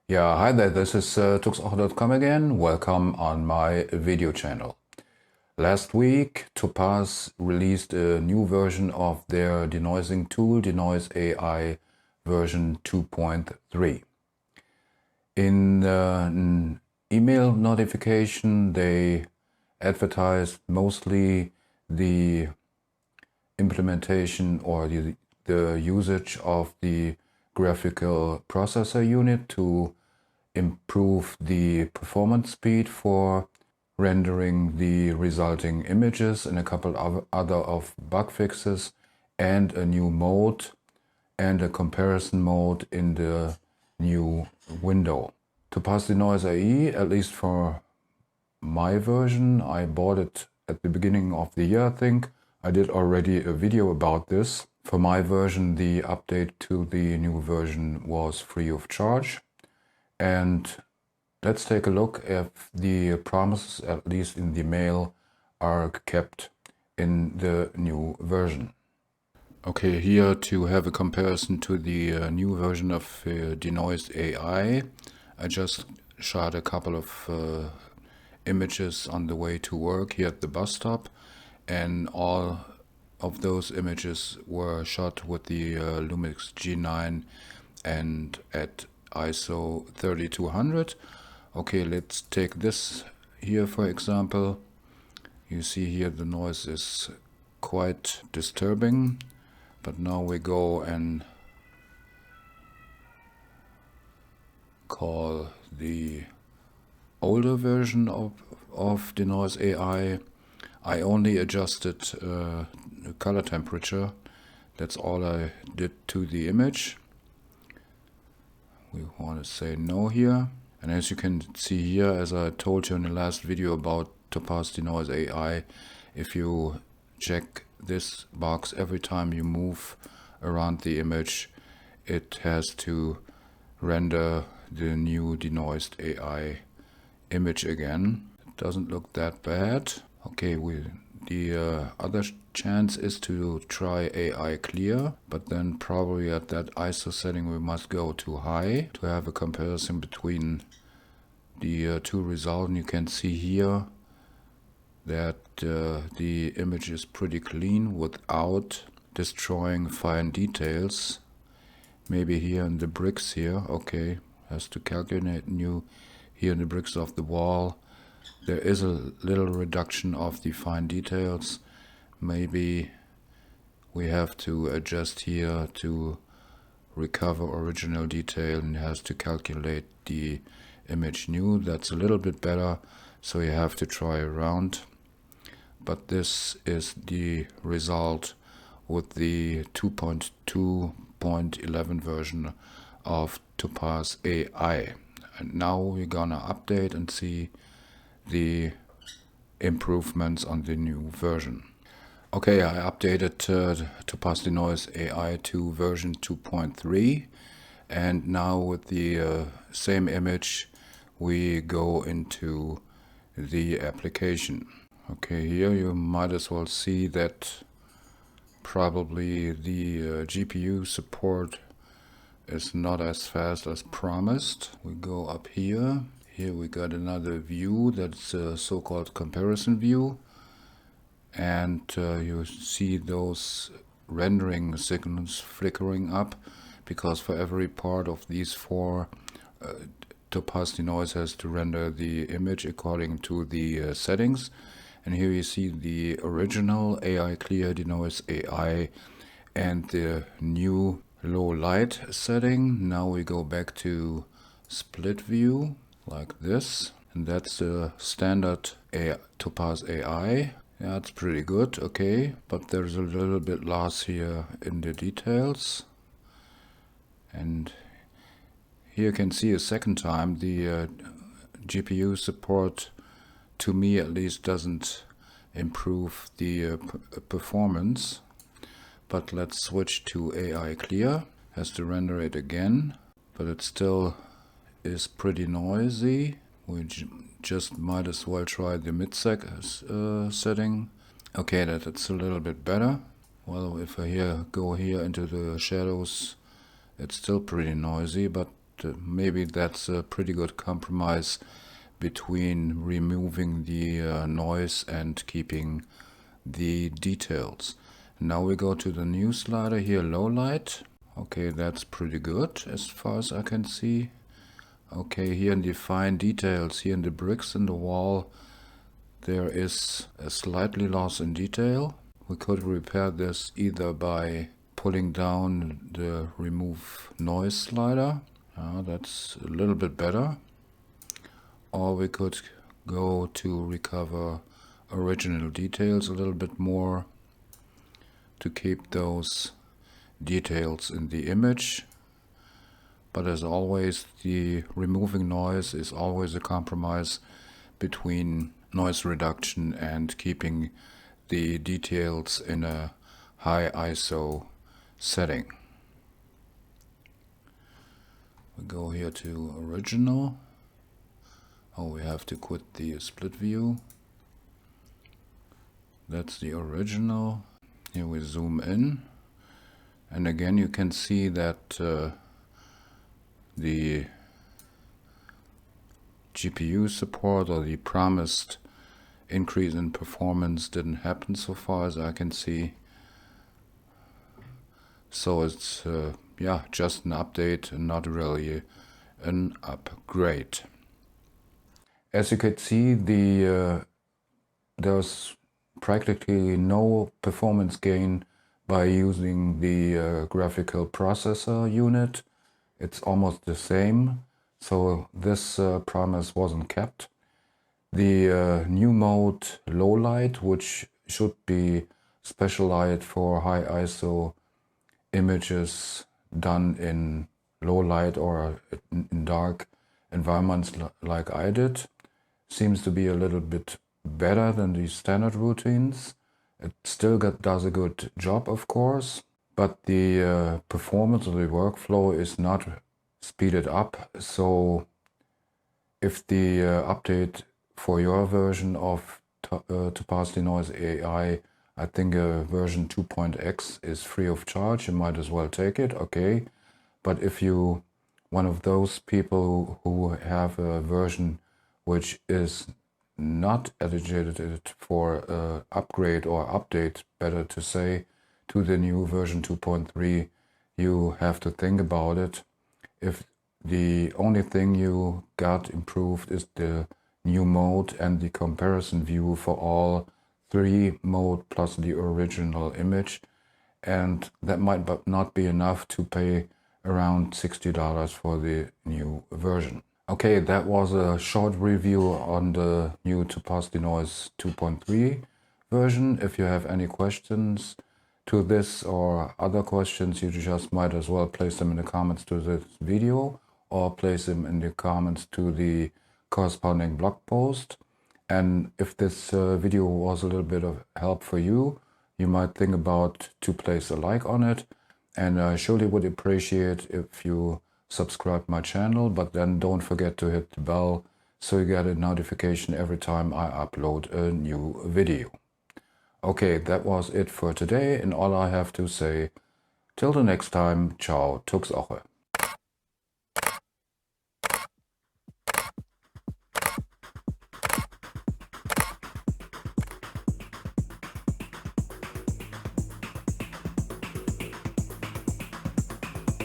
Yeah, hi there, this is tuxoch.com again. Welcome on my video channel. Last week, Topaz released a new version of their denoising tool, Denoise AI version 2.3. In an email notification, they advertised mostly the implementation or the usage of the graphical processor unit to improve the performance speed for rendering the resulting images, and a couple of other bug fixes, and a new mode and a comparison mode in the new window. Topaz Denoise AI, at least for my version, I bought it at the beginning of the year, I think. I did already a video about this. For my version, the update to the new version was free of charge. And let's take a look if the promises, at least in the mail, are kept in the new version. Okay, here to have a comparison to the new version of Denoise AI, I just shot a couple of images on the way to work here at the bus stop, and all of those images were shot with the Lumix G9 and at ISO 3200. Okay, let's take this here for example. You see here the noise is quite disturbing, but now we go and call the older version of Denoise AI. I only adjusted color temperature. That's all I did to the image. We want to say no here. And as you can see here, as I told you in the last video about Topaz Denoise AI, if you check this box every time you move around the image, it has to render the new denoised AI image again. It doesn't look that bad. Okay, the other chance is to try AI clear, but then probably at that ISO setting we must go to high to have a comparison between the two results. And you can see here that the image is pretty clean without destroying fine details. Maybe here in the bricks here, okay, has to calculate new here in the bricks of the wall. There is a little reduction of the fine details. Maybe we have to adjust here to recover original detail, and has to calculate the image new. That's a little bit better, so you have to try around. But this is the result with the 2.2.11 version of Topaz AI. And now we're gonna update and see the improvements on the new version. Okay, I updated Topaz Denoise AI to version 2.3, and now with the same image we go into the application. Okay, here you might as well see that probably the GPU support is not as fast as promised. We go up here. Here we got another view, that's a so-called comparison view. And you see those rendering signals flickering up, because for every part of these four, Topaz Denoise has to render the image according to the settings. And here you see the original AI Clear Denoise AI and the new low light setting. Now we go back to split view like this, and that's the standard Topaz AI. Yeah, it's pretty good, okay, but there's a little bit loss here in the details. And here you can see a second time the GPU support, to me at least, doesn't improve the performance. But let's switch to AI Clear. Has to render it again, but it still is pretty noisy. We just might as well try the mid-sec setting. Okay, that's a little bit better. Well, if I go here into the shadows, it's still pretty noisy, but maybe that's a pretty good compromise between removing the noise and keeping the details. Now we go to the new slider here, low light. Okay, that's pretty good as far as I can see. Okay, here in the fine details, here in the bricks in the wall, there is a slightly loss in detail. We could repair this either by pulling down the remove noise slider. That's a little bit better. Or we could go to recover original details a little bit more to keep those details in the image. But as always, the removing noise is always a compromise between noise reduction and keeping the details in a high ISO setting. We go here to original. Oh, we have to quit the split view. That's the original. Here we zoom in. And again, you can see that the GPU support or the promised increase in performance didn't happen so far as I can see. So it's yeah, just an update and not really an upgrade. As you could see, there's practically no performance gain by using the graphical processor unit. It's almost the same, so this promise wasn't kept. The new mode low light, which should be special light for high ISO images done in low light or in dark environments like I did, seems to be a little bit better than the standard routines. It still does a good job, of course, but the performance of the workflow is not speeded up. So if the update for your version of Topaz Denoise AI, I think version 2.x is free of charge, you might as well take it, okay. But if you one of those people who have a version which is not eligible for upgrade or update, better to say, to the new version 2.3, you have to think about it. If the only thing you got improved is the new mode and the comparison view for all three mode plus the original image, and that might not be enough to pay around $60 for the new version. Okay, that was a short review on the new Topaz Denoise 2.3 version. If you have any questions to this or other questions, you just might as well place them in the comments to this video or place them in the comments to the corresponding blog post. And if this video was a little bit of help for you, you might think about to place a like on it. And I surely would appreciate if you subscribe my channel, but then don't forget to hit the bell so you get a notification every time I upload a new video. Okay, that was it for today, and all I have to say, till the next time, ciao, Tuxoche.